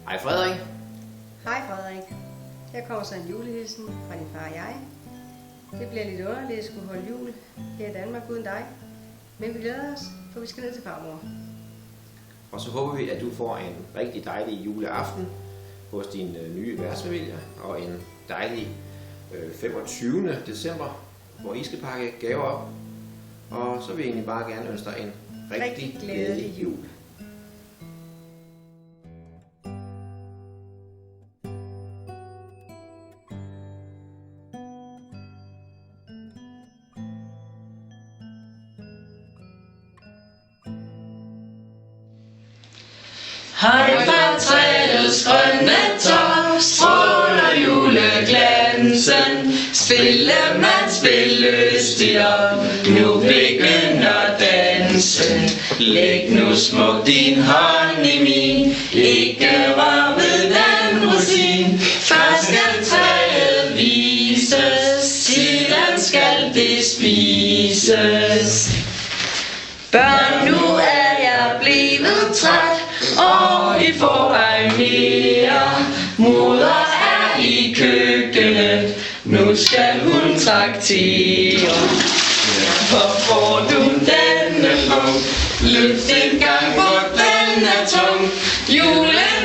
Hej Frederik. Hej Frederik. Her kommer så en julehilsen fra din far og jeg. Det bliver lidt underligt at skulle holde jul her i Danmark uden dig. Men vi glæder os, for vi skal ned til farmor. Og så håber vi, at du får en rigtig dejlig juleaften hos din nye værtsfamilie og en dejlig 25. december, hvor I skal pakke gaver op. Og så vil jeg egentlig bare gerne ønske dig en rigtig glædelig jul. Hej fra træets grønne top, stråler juleglansen. Spillemand, spil lystigt op, nu begynder dansen. Læg nu smuk din hånd i min, ikke rør ved den rosin. Først skal træet vises, siden skal det spises. Børn, nu er jeg blevet træt, og I får ej mere. Moder er i køkkenet, nu skal hun traktere. Hvor får du denne bog? Løft en gang, hvor den er tung. Julen